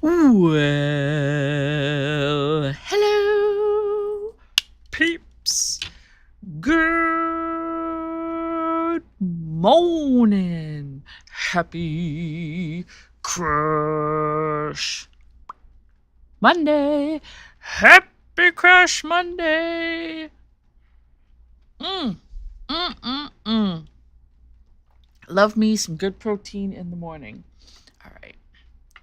Well, hello, peeps. Good morning. Happy Crush Monday. Happy Crush Monday. Mm, mm, mm, mm. Love me some good protein in the morning. All right.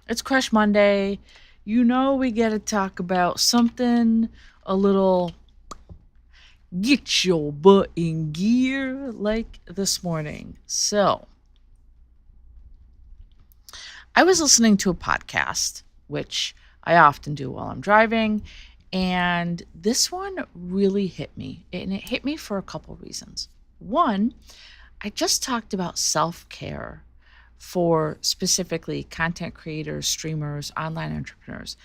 It's Crush Monday. You know, we got to talk about something a little get your butt in gear like this morning. So, I was listening to a podcast, which I often do while I'm driving, and this one really hit me. And it hit me for a couple reasons. One, I just talked about self care for specifically content creators, streamers, online entrepreneurs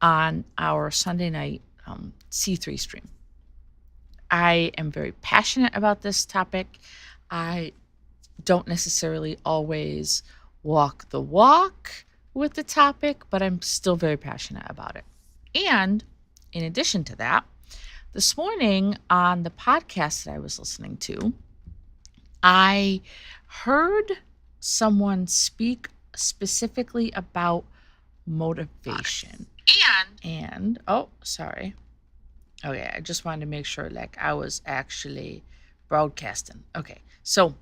on our Sunday night C3 stream. I am very passionate about this topic. I don't necessarily always walk the walk with the topic, but I'm still very passionate about it. And in addition to that, this morning on the podcast that I was listening to, I heard someone speak specifically about motivation. And oh, sorry. Okay, I just wanted to make sure like I was actually broadcasting. Okay. So,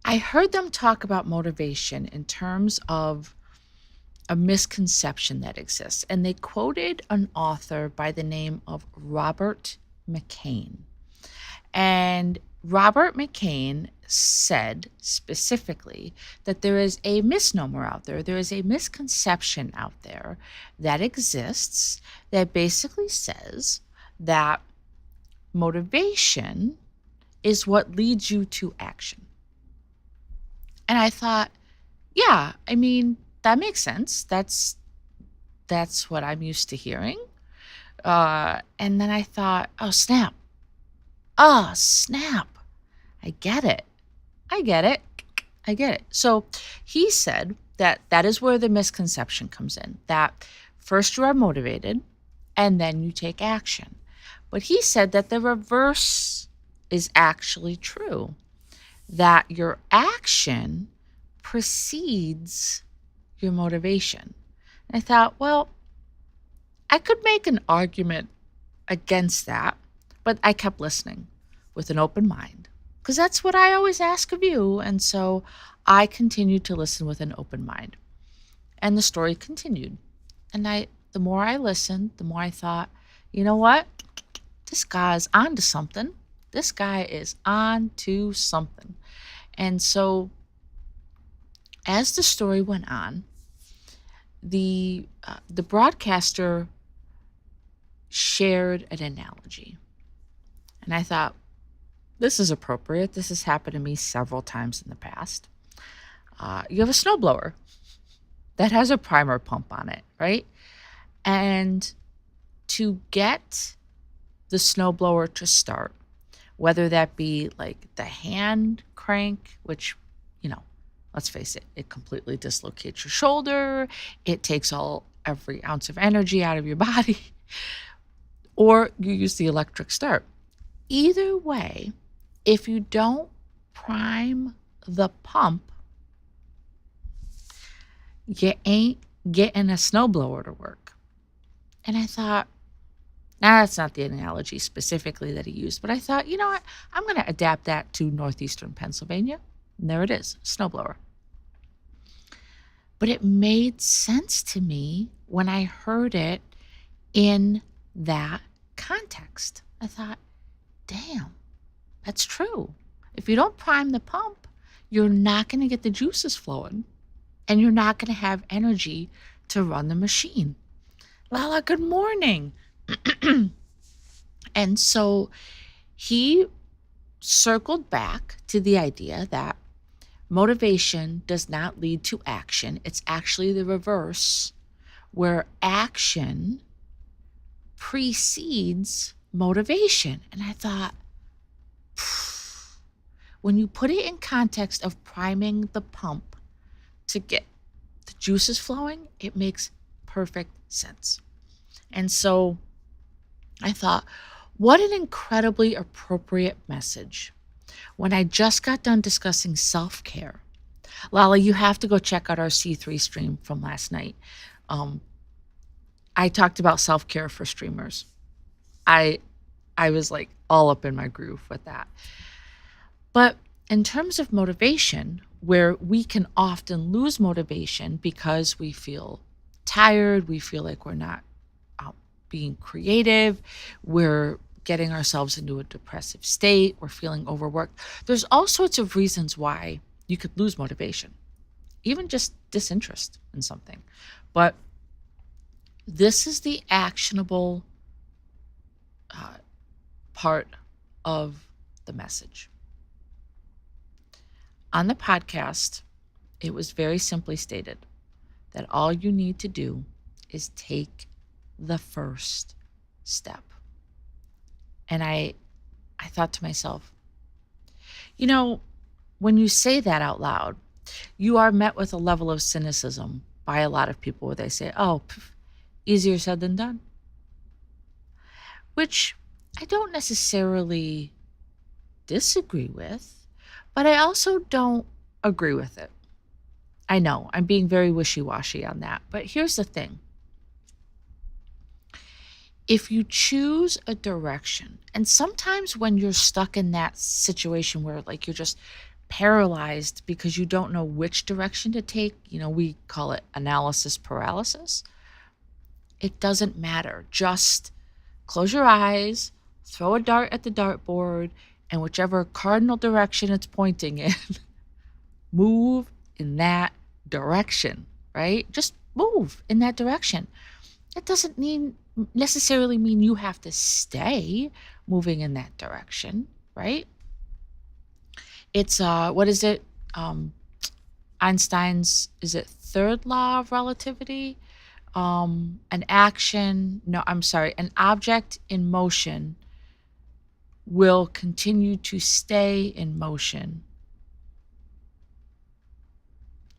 I heard them talk about motivation in terms of a misconception that exists, and they quoted an author by the name of Robert McCain. And Robert McCain said specifically that there is a misnomer out there, there is a misconception out there that exists that basically says that motivation is what leads you to action. And I thought, yeah, I mean, that makes sense. That's what I'm used to hearing. And then I thought, oh, snap. Oh, snap. I get it. I get it. I get it. So he said that that is where the misconception comes in, that first you are motivated and then you take action. But he said that the reverse is actually true, that your action precedes your motivation. And I thought, well, I could make an argument against that, but I kept listening with an open mind because that's what I always ask of you. And so I continued to listen with an open mind. And the story continued. And the more I listened, the more I thought, you know what? This guy's onto something. This guy is on to something. And so as the story went on, the broadcaster shared an analogy. And I thought, this is appropriate. This has happened to me several times in the past. You have a snowblower that has a primer pump on it, right? And to get the snowblower to start, whether that be like the hand crank, which, let's face it, it completely dislocates your shoulder. It takes every ounce of energy out of your body. Or you use the electric start. Either way, if you don't prime the pump, you ain't getting a snowblower to work. And I thought, that's not the analogy specifically that he used, but I thought, you know what? I'm going to adapt that to northeastern Pennsylvania. And there it is, snowblower. But it made sense to me when I heard it in that context. I thought, damn, that's true. If you don't prime the pump, you're not going to get the juices flowing, and you're not going to have energy to run the machine. Lala, good morning. And so he circled back to the idea that motivation does not lead to action. It's actually the reverse, where action precedes motivation. And I thought, when you put it in context of priming the pump to get juices flowing, it makes perfect sense. And so I thought, what an incredibly appropriate message when I just got done discussing self-care. Lala, you have to go check out our C3 stream from last night. Um, I talked about self-care for streamers. I I was like all up in my groove with that. But in terms of motivation, where we can often lose motivation because we feel tired, we feel like we're not being creative, we're getting ourselves into a depressive state, we're feeling overworked. There's all sorts of reasons why you could lose motivation, even just disinterest in something. But this is the actionable part of the message. On the podcast, it was very simply stated that all you need to do is take the first step. And I thought to myself, you know, when you say that out loud, you are met with a level of cynicism by a lot of people where they say, oh, easier said than done. Which I don't necessarily disagree with, but I also don't agree with it. I know I'm being very wishy-washy on that, but here's the thing. If you choose a direction, and sometimes when you're stuck in that situation where like you're just paralyzed because you don't know which direction to take, we call it analysis paralysis. It doesn't matter. Just close your eyes, throw a dart at the dartboard, and whichever cardinal direction it's pointing in, move in that direction, right? Just move in that direction. It doesn't necessarily mean you have to stay moving in that direction, right? It's what is it? Einstein's, is it third law of relativity? An object in motion will continue to stay in motion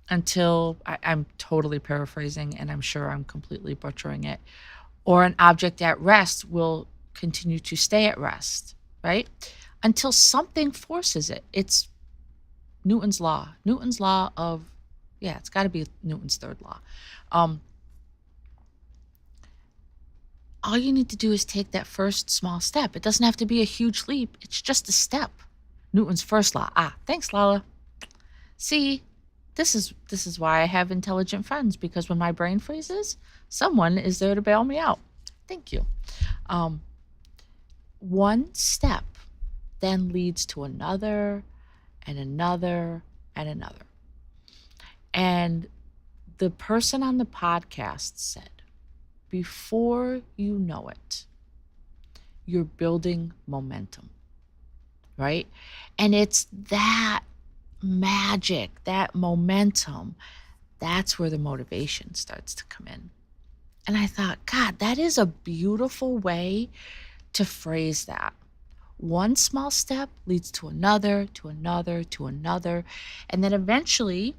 until, I'm totally paraphrasing and I'm sure I'm completely butchering it, or an object at rest will continue to stay at rest, right? Until something forces it. It's Newton's law. It's got to be Newton's third law. All you need to do is take that first small step. It doesn't have to be a huge leap. It's just a step. Newton's first law. Thanks, Lala. See, this is why I have intelligent friends, because when my brain freezes, someone is there to bail me out. Thank you. One step then leads to another and another and another. And the person on the podcast said, before you know it, you're building momentum, right? And it's that magic, that momentum, that's where the motivation starts to come in. And I thought, God, that is a beautiful way to phrase that. One small step leads to another, to another, to another. And then eventually,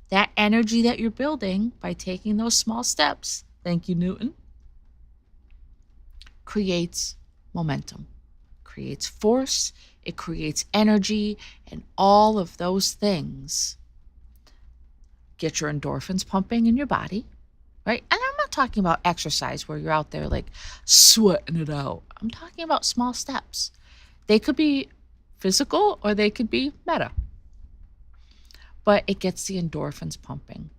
that energy that you're building by taking those small steps, thank you, Newton, creates momentum, creates force, it creates energy, and all of those things get your endorphins pumping in your body, right? And I'm not talking about exercise where you're out there like sweating it out. I'm talking about small steps. They could be physical or they could be meta. But it gets the endorphins pumping.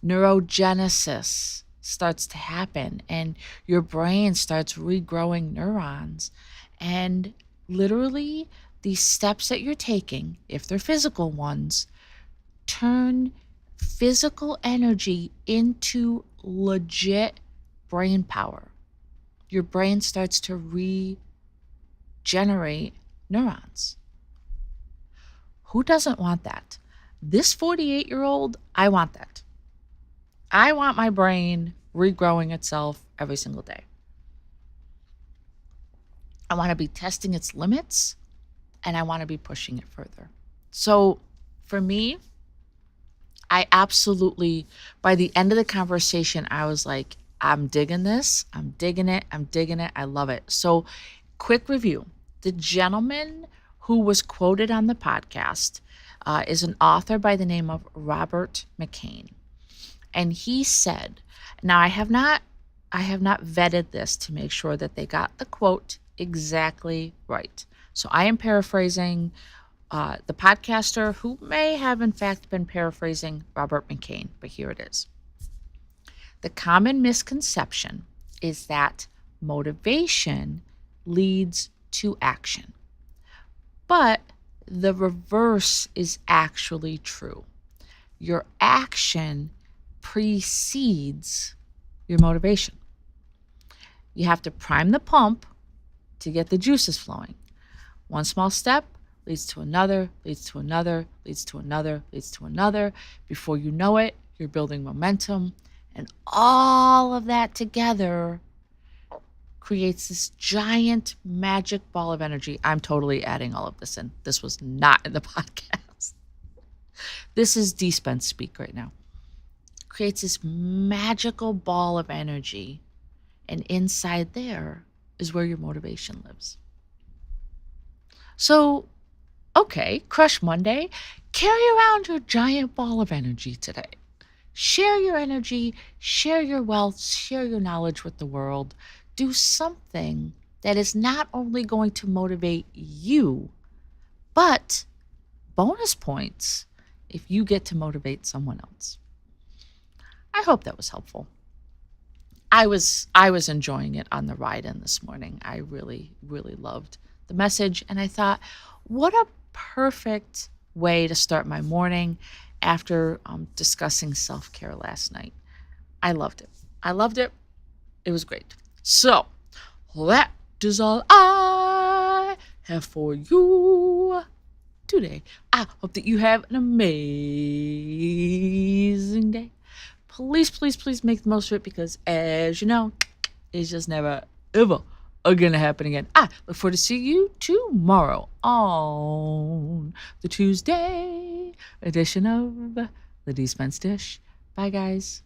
Neurogenesis starts to happen and your brain starts regrowing neurons. And literally, these steps that you're taking, if they're physical ones, turn physical energy into legit brain power. Your brain starts to regenerate neurons. Who doesn't want that? This 48-year-old, I want that. I want my brain regrowing itself every single day. I want to be testing its limits and I want to be pushing it further. So for me, I absolutely, by the end of the conversation, I was like, I'm digging this. I'm digging it. I'm digging it. I love it. So, quick review. The gentleman who was quoted on the podcast is an author by the name of Robert McCain. And he said, now I have not vetted this to make sure that they got the quote exactly right. So I am paraphrasing the podcaster who may have in fact been paraphrasing Robert McCain, but here it is. The common misconception is that motivation leads to action, but the reverse is actually true. Your action precedes your motivation. You have to prime the pump to get the juices flowing. One small step leads to another, leads to another, leads to another, leads to another. Before you know it, you're building momentum. And all of that together creates this giant magic ball of energy. I'm totally adding all of this in. This was not in the podcast. This is D-Spence speak right now. Creates this magical ball of energy. And inside there is where your motivation lives. So, okay, Crush Monday, carry around your giant ball of energy today. Share your energy, share your wealth, share your knowledge with the world. Do something that is not only going to motivate you, but bonus points if you get to motivate someone else. I hope that was helpful. I was enjoying it on the ride in this morning. I really, really loved the message. And I thought, what a perfect way to start my morning after discussing self-care last night. I loved it. I loved it. It was great. So that is all I have for you today. I hope that you have an amazing day. Please, please, please make the most of it because, as you know, it's just never, ever going to happen again. I look forward to seeing you tomorrow on the Tuesday edition of the D-Spence Dish. Bye, guys.